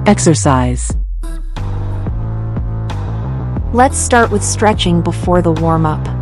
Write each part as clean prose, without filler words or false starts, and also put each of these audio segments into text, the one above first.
Exercise. Let's start with stretching before the warm-up.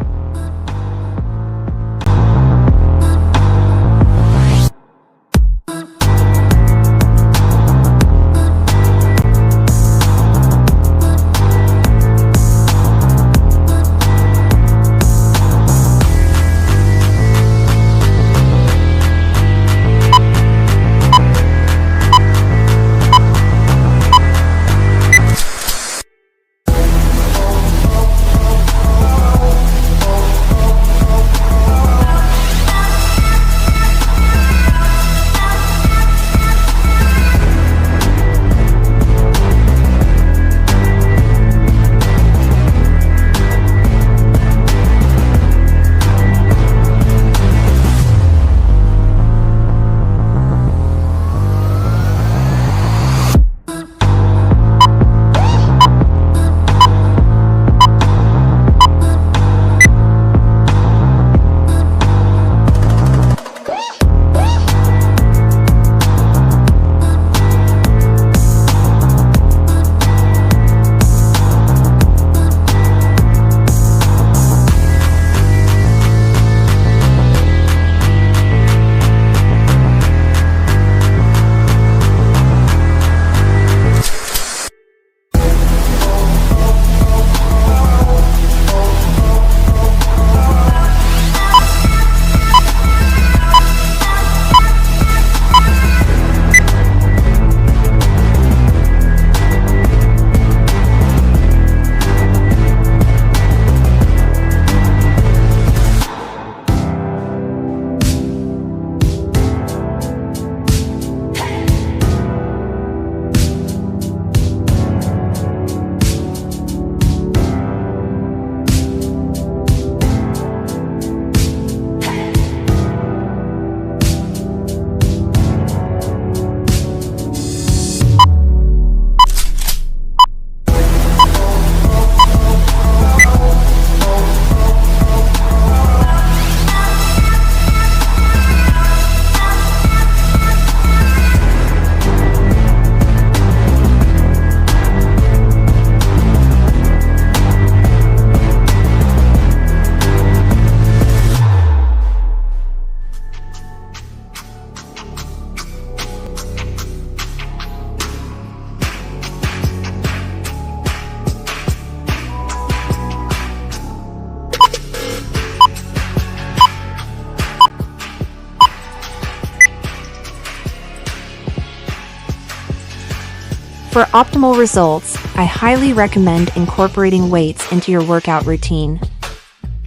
For optimal results, I highly recommend incorporating weights into your workout routine.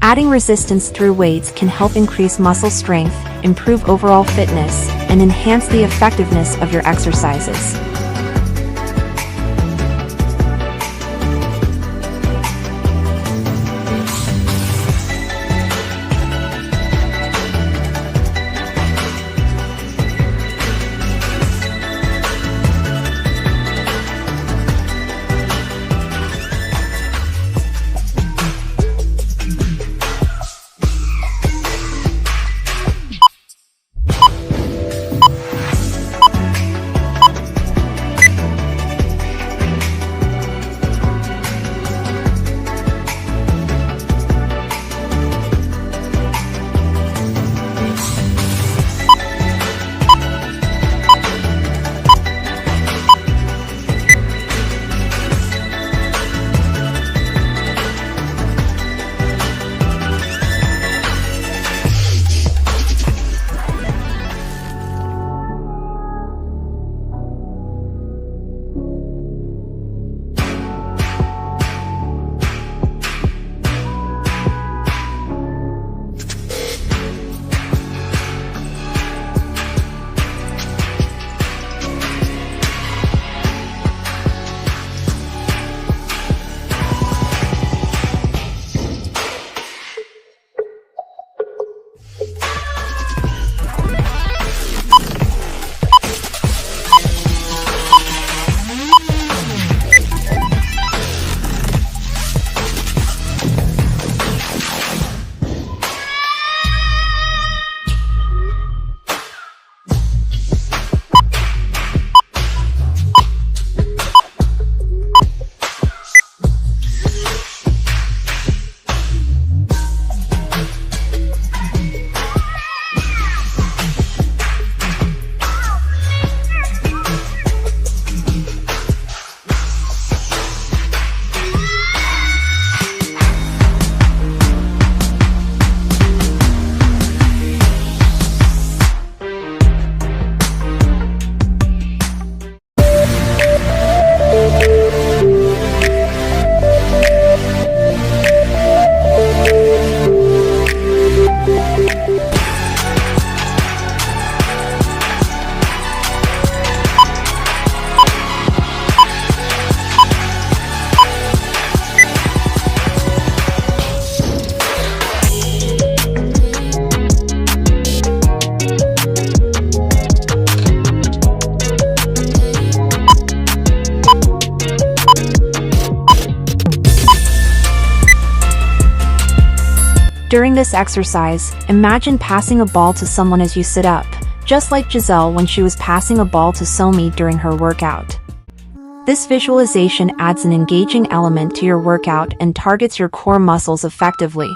Adding resistance through weights can help increase muscle strength, improve overall fitness, and enhance the effectiveness of your exercises. During this exercise, imagine passing a ball to someone as you sit up, just like Giselle when she was passing a ball to Somi during her workout. This visualization adds an engaging element to your workout and targets your core muscles effectively.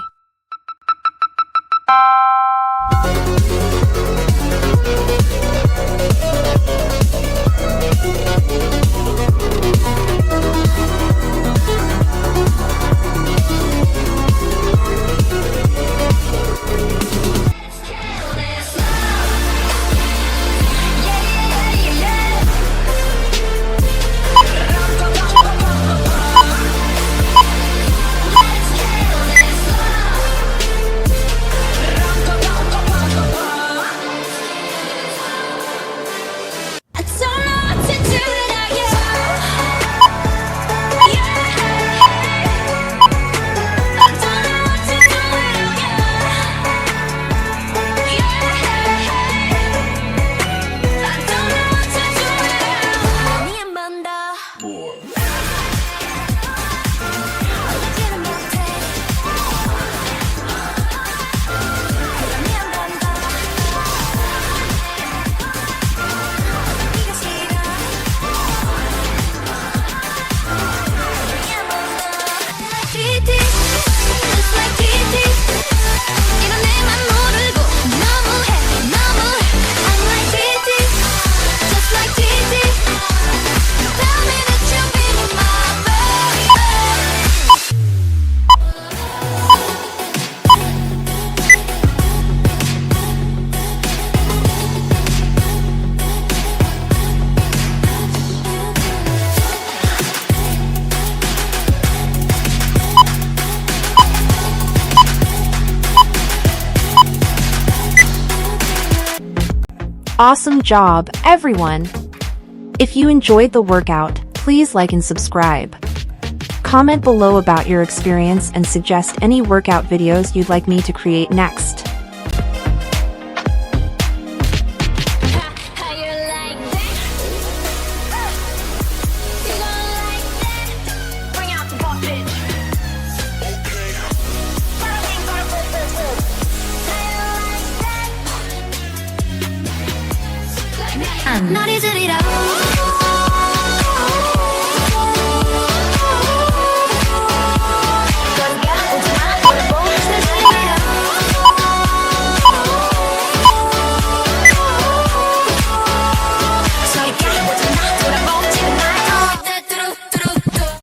Awesome job, everyone! If you enjoyed the workout, please like and subscribe. Comment below about your experience and suggest any workout videos you'd like me to create next.